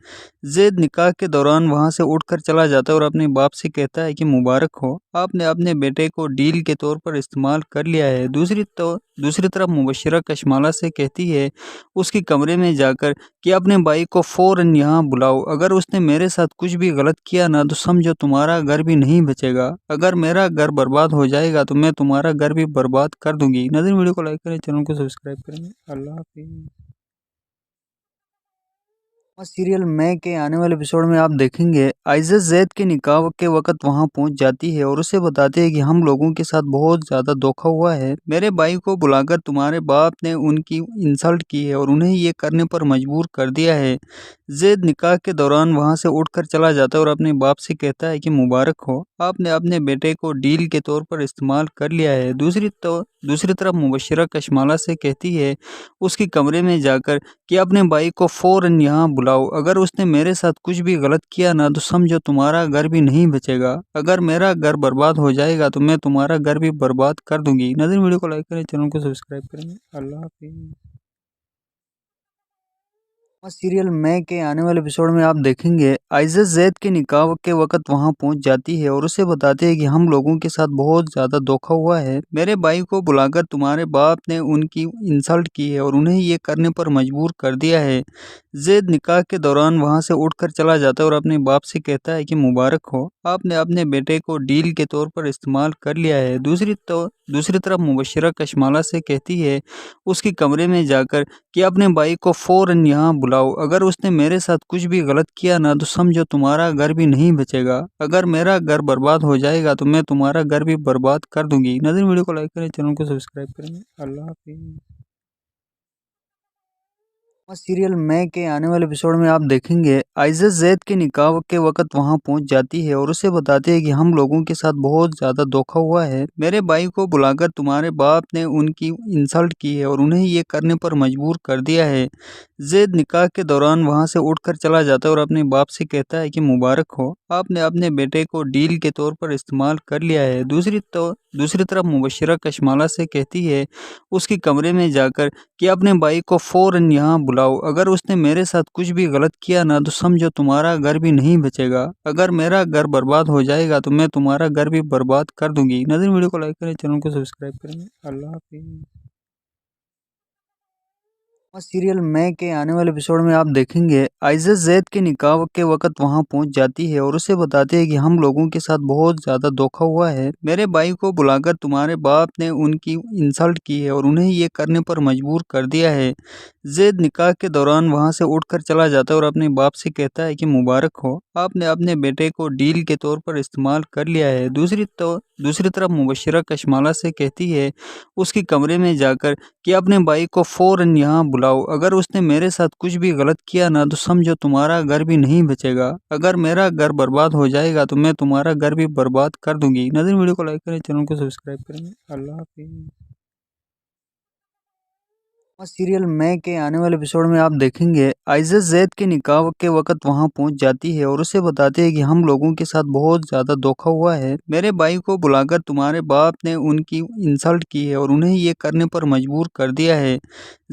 ज़ैद निकाह के दौरान वहाँ से उठकर चला जाता है और अपने बाप से कहता है कि मुबारक हो, आपने अपने बेटे को डील के तौर पर इस्तेमाल कर लिया है। दूसरी तरफ मुबश्शिरा कशमाला से कहती है उसके कमरे में जाकर कि अपने भाई को फ़ौरन यहाँ बुलाओ, अगर उसने मेरे साथ कुछ भी गलत किया ना तो समझो तुम्हारा घर भी नहीं बचेगा। अगर मेरा घर बर्बाद हो जाएगा तो मैं तुम्हारा घर भी बर्बाद कर दूंगी। नाज़रीन, वीडियो को लाइक करें, चैनल को सब्सक्राइब करें। अल्लाह हाफिज़। और सीरियल मैं के आने वाले एपिसोड में आप देखेंगे आइज़ा जैद के निकाह के वक़्त वहाँ पहुँच जाती है और उसे बताती है कि हम लोगों के साथ बहुत ज़्यादा धोखा हुआ है। मेरे भाई को बुलाकर तुम्हारे बाप ने उनकी इंसल्ट की है और उन्हें ये करने पर मजबूर कर दिया है। ज़ैद निकाह के दौरान वहाँ से उठकर चला जाता है और अपने बाप से कहता है कि मुबारक हो, आपने अपने बेटे को डील के तौर पर इस्तेमाल कर लिया है। दूसरी तरफ मुबश्शिरा कशमाला से कहती है उसके कमरे में जाकर कि अपने भाई को फ़ौरन यहाँ बुलाओ। अगर उसने मेरे साथ कुछ भी गलत किया ना तो समझो तुम्हारा घर भी नहीं बचेगा। अगर मेरा घर बर्बाद हो जाएगा तो मैं तुम्हारा घर भी बर्बाद कर दूंगी। नाज़रीन वीडियो को लाइक करें, चैनल को सब्सक्राइब करें। अल्लाह हाफिज़। और सीरियल मैं के आने वाले एपिसोड में आप देखेंगे आइज़ा जैद के निकाह के वक़्त वहाँ पहुँच जाती है और उसे बताती है कि हम लोगों के साथ बहुत ज़्यादा धोखा हुआ है। मेरे भाई को बुलाकर तुम्हारे बाप ने उनकी इंसल्ट की है और उन्हें ये करने पर मजबूर कर दिया है। ज़ैद निकाह के दौरान वहाँ से उठकर चला जाता है और अपने बाप से कहता है कि मुबारक हो, आपने अपने बेटे को डील के तौर पर इस्तेमाल कर लिया है। दूसरी तरफ मुबश्शिरा कशमाला से कहती है उसके कमरे में जाकर कि अपने भाई को फ़ौरन यहाँ बुलाओ। अगर उसने मेरे साथ कुछ भी गलत किया ना तो समझो तुम्हारा घर भी नहीं बचेगा। अगर मेरा घर बर्बाद हो जाएगा तो मैं तुम्हारा घर भी बर्बाद कर दूंगी। नाज़रीन वीडियो को लाइक करें, चैनल को सब्सक्राइब करें। अल्लाह हाफिज़। और सीरियल मैं के आने वाले एपिसोड में आप देखेंगे आइज़ा जैद के निकाह के वक़्त वहाँ पहुँच जाती है और उसे बताती है कि हम लोगों के साथ बहुत ज़्यादा धोखा हुआ है। मेरे भाई को बुलाकर तुम्हारे बाप ने उनकी इंसल्ट की है और उन्हें ये करने पर मजबूर कर दिया है। ज़ैद निकाह के दौरान वहाँ से उठकर चला जाता है और अपने बाप से कहता है कि मुबारक हो, आपने अपने बेटे को डील के तौर पर इस्तेमाल कर लिया है। दूसरी तरफ मुबश्शिरा कशमाला से कहती है उसके कमरे में जाकर कि अपने भाई को फ़ौरन यहाँ बुलाओ। अगर उसने मेरे साथ कुछ भी गलत किया ना तो समझो तुम्हारा घर भी नहीं बचेगा। अगर मेरा घर बर्बाद हो जाएगा तो मैं तुम्हारा घर भी बर्बाद कर दूंगी। नाज़रीन वीडियो को लाइक करें, चैनल को सब्सक्राइब करें। अल्लाह हाफिज़। और सीरियल मैं के आने वाले एपिसोड में आप देखेंगे आइज़ा जैद के निकाह के वक़्त वहाँ पहुँच जाती है और उसे बताती है कि हम लोगों के साथ बहुत ज़्यादा धोखा हुआ है। मेरे भाई को बुलाकर तुम्हारे बाप ने उनकी इंसल्ट की है और उन्हें ये करने पर मजबूर कर दिया है। ज़ैद निकाह के दौरान वहाँ से उठकर चला जाता है और अपने बाप से कहता है कि मुबारक हो, आपने अपने बेटे को डील के तौर पर इस्तेमाल कर लिया है। दूसरी तरफ मुबश्शिरा कशमाला से कहती है उसके कमरे में जाकर कि अपने भाई को फ़ौरन यहाँ बुलाओ। अगर उसने मेरे साथ कुछ भी गलत किया ना तो समझो तुम्हारा घर भी नहीं बचेगा। अगर मेरा घर बर्बाद हो जाएगा तो मैं तुम्हारा घर भी बर्बाद कर दूंगी। नाज़रीन वीडियो को लाइक करें, चैनल को सब्सक्राइब करें। अल्लाह हाफिज़। और सीरियल मैं के आने वाले एपिसोड में आप देखेंगे आइज़ा जैद के निकाह के वक़्त वहाँ पहुँच जाती है और उसे बताती है कि हम लोगों के साथ बहुत ज़्यादा धोखा हुआ है। मेरे भाई को बुलाकर तुम्हारे बाप ने उनकी इंसल्ट की है और उन्हें ये करने पर मजबूर कर दिया है।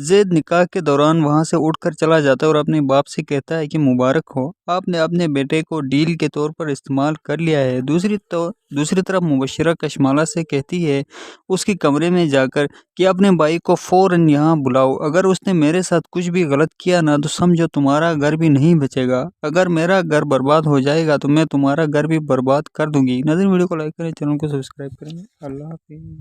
ज़ैद निकाह के दौरान वहाँ से उठकर चला जाता है और अपने बाप से कहता है कि मुबारक हो, आपने अपने बेटे को डील के तौर पर इस्तेमाल कर लिया है। दूसरी तरफ मुबश्शिरा कशमाला से कहती है उसके कमरे में जाकर कि अपने भाई को फ़ौरन यहाँ बुलाओ। अगर उसने मेरे साथ कुछ भी गलत किया ना तो समझो तुम्हारा घर भी नहीं बचेगा। अगर मेरा घर बर्बाद हो जाएगा तो मैं तुम्हारा घर भी बर्बाद कर दूंगी। नाज़रीन वीडियो को लाइक करें, चैनल को सब्सक्राइब करें। अल्लाह हाफिज़।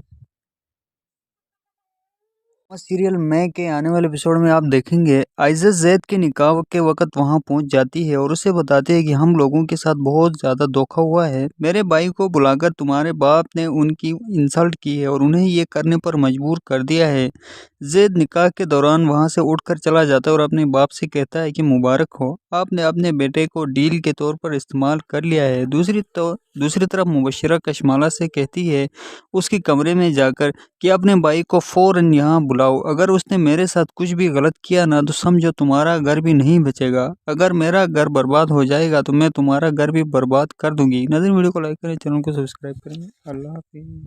और सीरियल मैं के आने वाले एपिसोड में आप देखेंगे आइज़ा जैद के निकाह के वक़्त वहाँ पहुँच जाती है और उसे बताती है कि हम लोगों के साथ बहुत ज़्यादा धोखा हुआ है। मेरे भाई को बुलाकर तुम्हारे बाप ने उनकी इंसल्ट की है और उन्हें ये करने पर मजबूर कर दिया है। ज़ैद निकाह के दौरान वहाँ से उठकर चला जाता है और अपने बाप से कहता है कि मुबारक हो, आपने अपने बेटे को डील के तौर पर इस्तेमाल कर लिया है। दूसरी तरफ मुबश्शिरा कशमाला से कहती है उसके कमरे में जाकर कि अपने भाई को फ़ौरन यहाँ बुलाओ। अगर उसने मेरे साथ कुछ भी गलत किया ना तो समझो तुम्हारा घर भी नहीं बचेगा। अगर मेरा घर बर्बाद हो जाएगा तो मैं तुम्हारा घर भी बर्बाद कर दूंगी। नाज़रीन वीडियो को लाइक करें, चैनल को सब्सक्राइब करें। अल्लाह हाफिज़।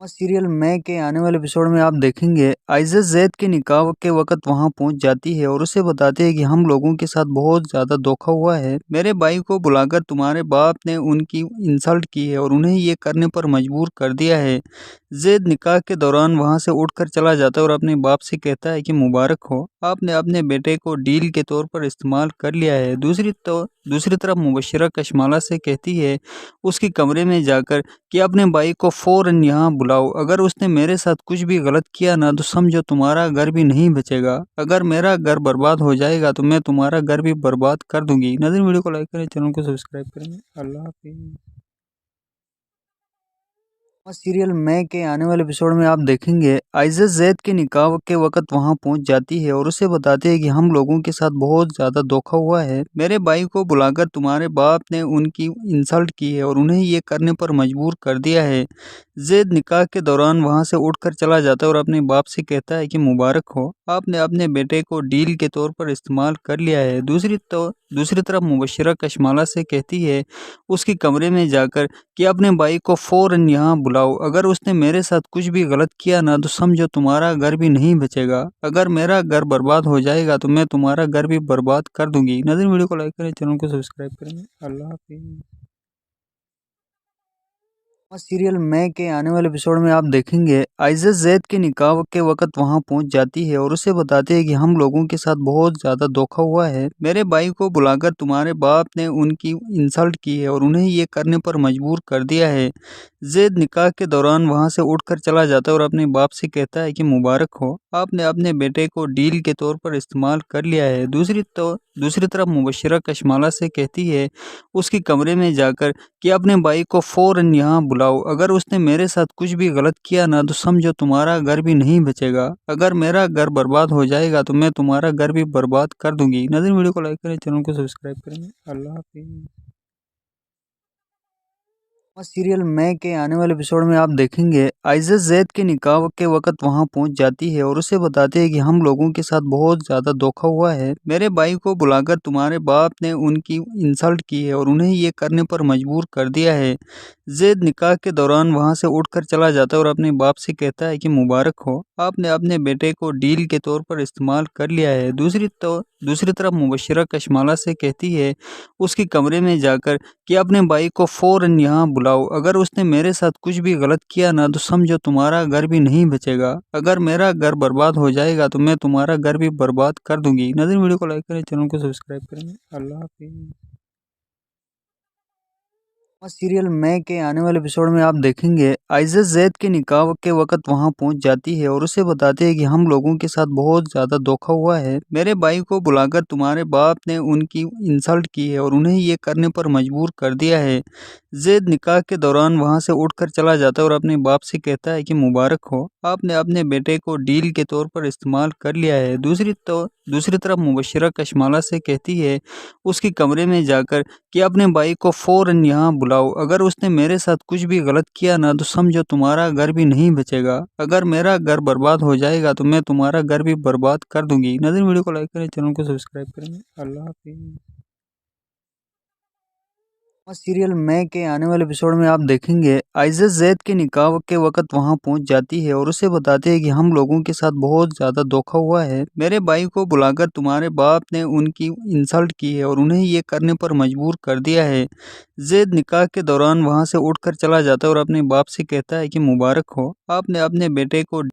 और सीरियल मैं के आने वाले एपिसोड में आप देखेंगे आइज़ा जैद के निकाह के वक़्त वहाँ पहुँच जाती है और उसे बताती है कि हम लोगों के साथ बहुत ज़्यादा धोखा हुआ है। मेरे भाई को बुलाकर तुम्हारे बाप ने उनकी इंसल्ट की है और उन्हें ये करने पर मजबूर कर दिया है। ज़ैद निकाह के दौरान वहाँ से उठकर चला जाता है और अपने बाप से कहता है कि मुबारक हो, आपने अपने बेटे को डील के तौर पर इस्तेमाल कर लिया है। दूसरी तरफ मुबश्शिरा कशमाला से कहती है उसके कमरे में जाकर कि अपने भाई को फ़ौरन यहाँ बुलाओ। अगर उसने मेरे साथ कुछ भी गलत किया ना तो समझो तुम्हारा घर भी नहीं बचेगा। अगर मेरा घर बर्बाद हो जाएगा तो मैं तुम्हारा घर भी बर्बाद कर दूंगी। नाज़रीन, वीडियो को लाइक करें, चैनल को सब्सक्राइब करें। अल्लाह हाफिज़। सीरियल मैं के आने वाले एपिसोड में आप देखेंगे आइज़ा जैद के निकाह के वक़्त वहाँ पहुँच जाती है और उसे बताती है कि हम लोगों के साथ बहुत ज़्यादा धोखा हुआ है। मेरे भाई को बुलाकर तुम्हारे बाप ने उनकी इंसल्ट की है और उन्हें ये करने पर मजबूर कर दिया है। जैद निकाह के दौरान वहाँ से उठकर चला जाता है और अपने बाप से कहता है कि मुबारक हो, आपने अपने बेटे को डील के तौर पर इस्तेमाल कर लिया है। दूसरी तरफ मुबश्शिरा कशमाला से कहती है उसके कमरे में जाकर कि अपने भाई को फ़ौरन यहाँ बुलाओ। अगर उसने मेरे साथ कुछ भी गलत किया ना तो समझो तुम्हारा घर भी नहीं बचेगा। अगर मेरा घर बर्बाद हो जाएगा तो मैं तुम्हारा घर भी बर्बाद कर दूंगी। नाज़रीन, वीडियो को लाइक करें, चैनल को सब्सक्राइब करें। अल्लाह हाफिज़। सीरियल मैं के आने वाले एपिसोड में आप देखेंगे आइज़ा जैद के निकाह के वक़्त वहाँ पहुँच जाती है और उसे बताती है कि हम लोगों के साथ बहुत ज़्यादा धोखा हुआ है। मेरे भाई को बुलाकर तुम्हारे बाप ने उनकी इंसल्ट की है और उन्हें ये करने पर मजबूर कर दिया है। जैद निकाह के दौरान वहाँ से उठकर चला जाता है और अपने बाप से कहता है कि मुबारक हो, आपने अपने बेटे को डील के तौर पर इस्तेमाल कर लिया है। दूसरी तरफ मुबश्शिरा कशमाला से कहती है उसके कमरे में जाकर कि अपने भाई को फ़ौरन यहाँ बुलाओ। अगर उसने मेरे साथ कुछ भी गलत किया ना तो समझो तुम्हारा घर भी नहीं बचेगा। अगर मेरा घर बर्बाद हो जाएगा तो मैं तुम्हारा घर भी बर्बाद कर दूंगी। नाज़रीन, वीडियो को लाइक करें, चैनल को सब्सक्राइब करें। अल्लाह हाफिज़। सीरियल मैं के आने वाले एपिसोड में आप देखेंगे आइज़ा जैद के निकाह के वक़्त वहाँ पहुँच जाती है और उसे बताती है कि हम लोगों के साथ बहुत ज़्यादा धोखा हुआ है। मेरे भाई को बुलाकर तुम्हारे बाप ने उनकी इंसल्ट की है और उन्हें ये करने पर मजबूर कर दिया है। जैद निकाह के दौरान वहाँ से उठकर चला जाता है और अपने बाप से कहता है कि मुबारक हो, आपने अपने बेटे को डील के तौर पर इस्तेमाल कर लिया है। दूसरी तरफ मुबश्शिरा कशमाला से कहती है उसके कमरे में जाकर कि अपने भाई को फ़ौरन यहाँ बुलाओ। अगर उसने मेरे साथ कुछ भी गलत किया ना तो समझो तुम्हारा घर भी नहीं बचेगा। अगर मेरा घर बर्बाद हो जाएगा तो मैं तुम्हारा घर भी बर्बाद कर दूंगी। नाज़रीन, वीडियो को लाइक करें, चैनल को सब्सक्राइब करें। अल्लाह हाफिज़। सीरियल मैं के आने वाले एपिसोड में आप देखेंगे आइज़ा जैद के निकाह के वक़्त वहाँ पहुँच जाती है और उसे बताती है कि हम लोगों के साथ बहुत ज़्यादा धोखा हुआ है। मेरे भाई को बुलाकर तुम्हारे बाप ने उनकी इंसल्ट की है और उन्हें ये करने पर मजबूर कर दिया है। जैद निकाह के दौरान वहाँ से उठकर चला जाता है और अपने बाप से कहता है कि मुबारक हो, आपने अपने बेटे को डील के तौर पर इस्तेमाल कर लिया है। दूसरी तरफ मुबश्शिरा कशमाला से कहती है उसके कमरे में जाकर कि अपने भाई को फ़ौरन यहाँ बुलाओ। अगर उसने मेरे साथ कुछ भी गलत किया ना तो समझो तुम्हारा घर भी नहीं बचेगा। अगर मेरा घर बर्बाद हो जाएगा तो मैं तुम्हारा घर भी बर्बाद कर दूंगी। नाज़रीन, वीडियो को लाइक करें, चैनल को सब्सक्राइब करें। अल्लाह हाफिज़। सीरियल मैं के आने वाले एपिसोड में आप देखेंगे आइज़ा जैद के निकाह के वक़्त वहाँ पहुँच जाती है और उसे बताती है कि हम लोगों के साथ बहुत ज़्यादा धोखा हुआ है। मेरे भाई को बुलाकर तुम्हारे बाप ने उनकी इंसल्ट की है और उन्हें ये करने पर मजबूर कर दिया है। जैद निकाह के दौरान वहाँ से उठकर चला जाता है और अपने बाप से कहता है कि मुबारक हो, आपने अपने बेटे को